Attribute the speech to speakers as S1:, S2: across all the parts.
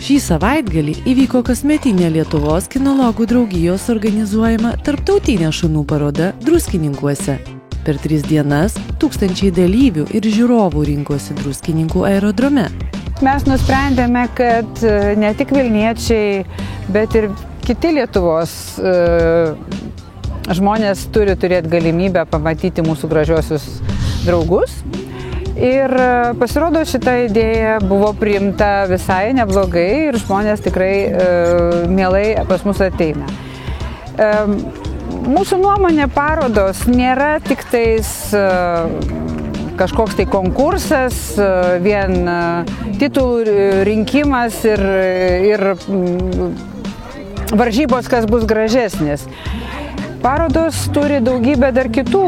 S1: Šį savaitgalį įvyko kasmetinė Lietuvos kinologų draugijos organizuojama tarptautinė šunų paroda Druskininkuose. Per 3 dienas tūkstančiai dalyvių ir žiūrovų rinkosi Druskininkų aerodrome.
S2: Mes nusprendėme, kad ne tik vilniečiai, bet ir kiti Lietuvos žmonės turi turėti galimybę pamatyti mūsų gražiosius draugus. Ir pasirodo, šita idėja buvo priimta visai neblogai ir žmonės tikrai mielai pas mus ateina. Mūsų nuomonė parodos nėra tik tais kažkoks tai konkursas, vien titulų rinkimas ir varžybos, kas bus gražesnis. Parodos turi daugybę dar kitų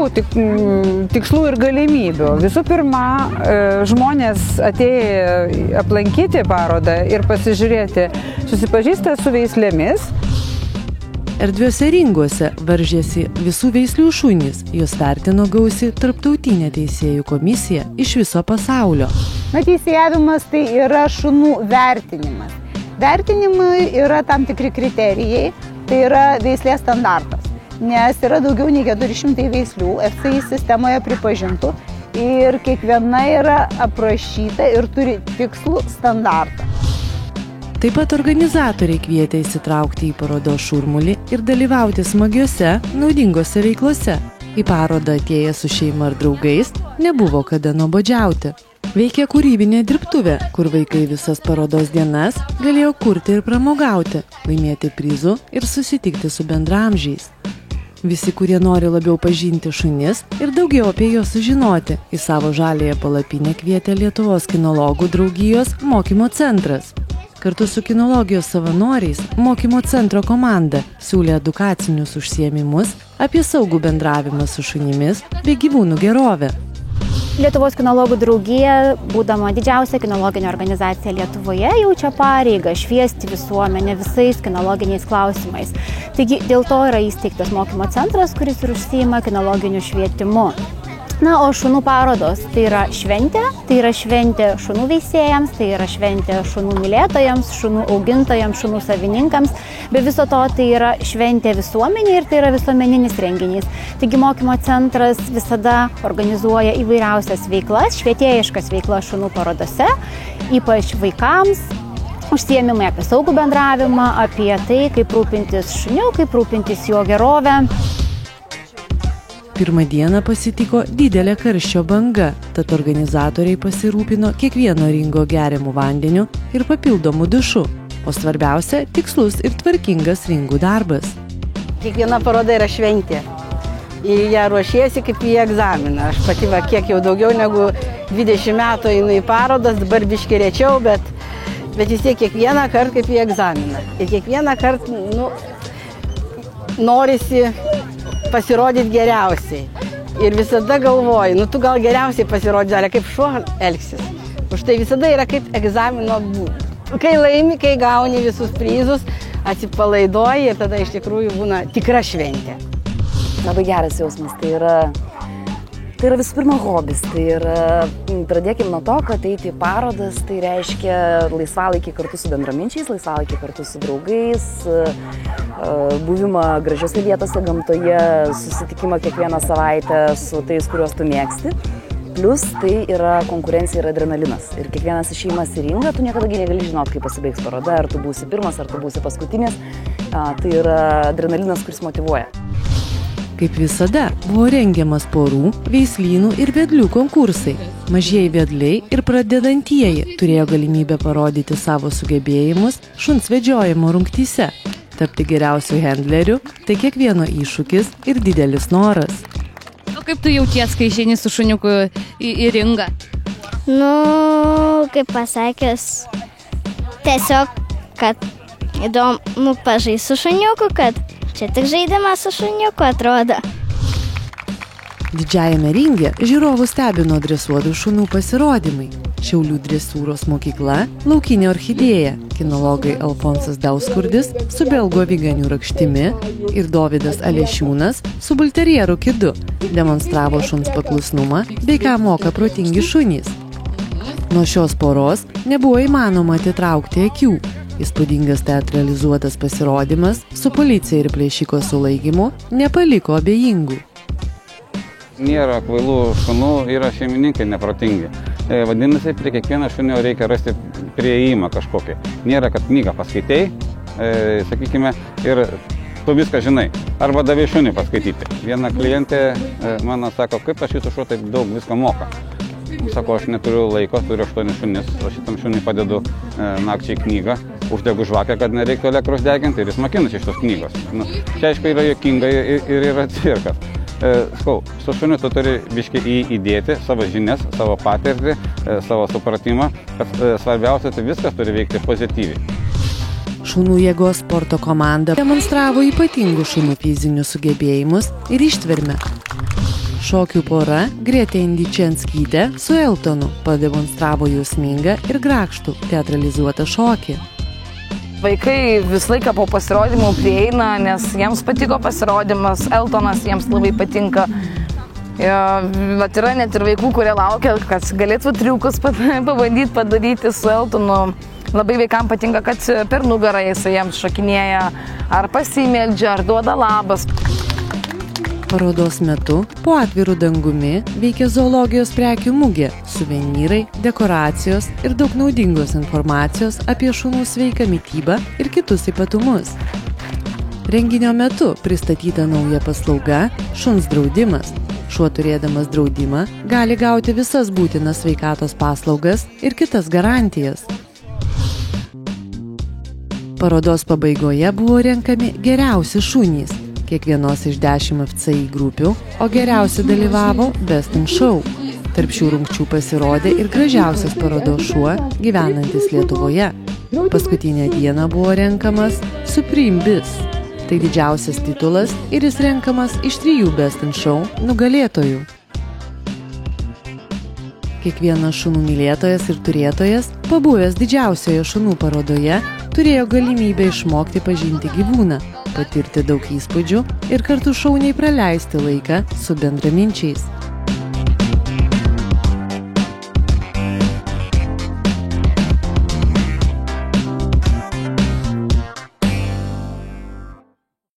S2: tikslų ir galimybių. Visų pirma, žmonės atėję aplankyti parodą ir pasižiūrėti, susipažįsta su veislėmis.
S1: Erdviuose ringuose varžėsi visų veislių šunys. Jos vertino gausi tarptautinė teisėjų komisija iš viso pasaulio.
S3: Teisėjavimas tai yra šunų vertinimas. Vertinimui yra tam tikri kriterijai, tai yra veislės standartas. Nes yra daugiau nei 400 veislių FCI sistemoje pripažintų ir kiekviena yra aprašyta ir turi tikslų standartą.
S1: Taip pat organizatoriai kvietė įsitraukti į parodos šurmulį ir dalyvauti smagiose, naudingose veiklose. Į parodą atėję su šeima ar draugais nebuvo kada nuobodžiauti. Veikė kūrybinė dirbtuvė, kur vaikai visas parodos dienas galėjo kurti ir pramogauti, laimėti prizų ir susitikti su bendraamžiais. Visi, kurie nori labiau pažinti šunis ir daugiau apie juos sužinoti, į savo žaliąją palapinę kvietė Lietuvos kinologų draugijos mokymo centras. Kartu su kinologijos savanoriais mokymo centro komanda siūlė edukacinius užsiėmimus apie saugų bendravimą su šunimis bei gyvūnų gerovę.
S4: Lietuvos kinologų draugija, būdama didžiausia kinologinė organizacija Lietuvoje, jaučia pareigą šviesti visuomenę visais kinologiniais klausimais. Taigi dėl to yra įsteigtas mokymo centras, kuris ir užsiima kinologiniu švietimu. O šunų parodos tai yra šventė šunų veisėjams, tai yra šventė šunų mylėtojams, šunų augintojams, šunų savininkams. Be viso to tai yra šventė visuomenė ir tai yra visuomeninis renginys. Taigi mokymo centras visada organizuoja įvairiausias veiklas, švietėjiškas veiklas šunų parodose, ypač vaikams. Užsiėmimai apie saugų bendravimą, apie tai, kaip rūpintis šuniu, kaip rūpintis jo gerovę.
S1: Pirmą dieną pasitiko didelė karščio banga, tad organizatoriai pasirūpino kiekvieno ringo geriamų vandeniu ir papildomų dušu, o svarbiausia – tikslus ir tvarkingas ringų darbas.
S5: Kiekviena paroda yra šventė. Į ją ruošiesi kaip į egzaminą. Aš pati kiek jau daugiau negu 20 metų einu į parodas, dabar biškį rečiau, bet vis tiek kiekvieną kartą kaip į egzaminą. Ir kiekvieną kartą norisi pasirodyti geriausiai. Ir visada galvoji, tu gal geriausiai pasirodži, ar kaip šuo elgsis. Už tai visada yra kaip egzamino būdas. Kai laimi, kai gauni visus prizus, atsipalaiduoji ir tada iš tikrųjų būna tikra šventė.
S6: Labai geras jausmas. Tai yra visų pirma hobis. Pradėkime nuo to, kad eiti į parodas, tai reiškia laisvalaikį kartu su bendraminčiais, laisvalaikį kartu su draugais, buvimą gražiose vietose gamtoje, susitikimą kiekvieną savaitę su tais, kuriuos tu mėgsti. Plus tai yra konkurencija ir adrenalinas. Ir kiekvienas išėjimas į ringą, tu niekada negali žinoti, kaip pasibaigs paroda, ar tu būsi pirmas, ar tu būsi paskutinis. Tai yra adrenalinas, kuris motyvuoja.
S1: Kaip visada, buvo rengiamas porų, veislynų ir vedlių konkursai. Mažieji vedliai ir pradedantieji turėjo galimybę parodyti savo sugebėjimus šuns vedžiojimo rungtyse. Tapti geriausiu handleriu – tai kiekvieno iššūkis ir didelis noras.
S7: Kaip tu jauties, kai išeini su šuniuku į ringą?
S8: Kaip pasakęs, tiesiog, kad įdomu pažaisti su šuniuku, kad čia tik žaidimas su šuniuku atrodo.
S1: Didžiajame ringe žiūrovų stebino dresuotų šunų pasirodymai. Šiaulių dresūros mokykla, laukinė orchidėja, kinologai Alfonsas Dauskurdis su belgo aviganių rakštimi ir Dovydas Alešiūnas su bulterierų kidu demonstravo šuns paklusnumą bei ką moka protingi šunys. Nuo šios poros nebuvo įmanoma atitraukti akių Įspūdingas teatralizuotas pasirodymas su policija ir plėšiko sulaikymu nepaliko abejingų.
S9: Nėra kvailų šunų, yra šeimininkai neprotingi. Vadinasi, prie kiekvieno šunio reikia rasti prieėjimą kažkokį. Nėra, kad knygą paskaitei, sakykime, ir tu viską žinai. Arba davai šunį paskaityti. Viena klientė man sako, kaip aš jūsų šuo taip daug viską moka. Sako, aš neturiu laiko, turiu 8 šunis, o šitam šuniui padedu nakčiai knygą, uždegu žvakę, kad nereiktų elektros deginti ir jis mokinasi iš tos knygos. Čia aišku yra juokinga ir yra cirkas. Sakau, su šuniu tu turi biškį įdėti savo žinias, savo patirtį, savo supratimą, kad svarbiausia, tai viskas turi veikti pozityviai.
S1: Šunų jėgos sporto komanda demonstravo ypatingų šunų fizinius sugebėjimus ir ištvermę. Šokių pora Gretė Indičenskytė su Eltonu pademonstravo jausmingą ir grakštų teatralizuotą šokį.
S10: Vaikai visą laiką po pasirodymų prieina, nes jiems patiko pasirodymas, Eltonas jiems labai patinka. Vat yra net ir vaikų, kurie laukia, kad galėtų triukus pabandyti padaryti su Eltonu. Labai vaikams patinka, kad per nugarą jisai jiems šokinėja, ar pasimeldžia, ar duoda labas.
S1: Parodos metu po atviru dangumi veikia zoologijos prekių mugė, suvenyrai, dekoracijos ir daug naudingos informacijos apie šunų sveiką mitybą ir kitus ypatumus. Renginio metu pristatyta nauja paslauga – šuns draudimas. Šuo turėdamas draudimą gali gauti visas būtinas sveikatos paslaugas ir kitas garantijas. Parodos pabaigoje buvo renkami geriausi šunys. Kiekvienos iš 10 FCI grupių, o geriausiai dalyvavo Best in Show. Tarp šių rungčių pasirodė ir gražiausias parodos šuo gyvenantis Lietuvoje. Paskutinę dieną buvo renkamas Supreme Bis. Tai didžiausias titulas ir jis renkamas iš 3 Best in Show nugalėtojų. Kiekvienas šunų mylėtojas ir turėtojas, pabuvęs didžiausioje šunų parodoje, turėjo galimybę išmokti pažinti gyvūną, patirti daug įspūdžių ir kartu šauniai praleisti laiką su bendraminčiais.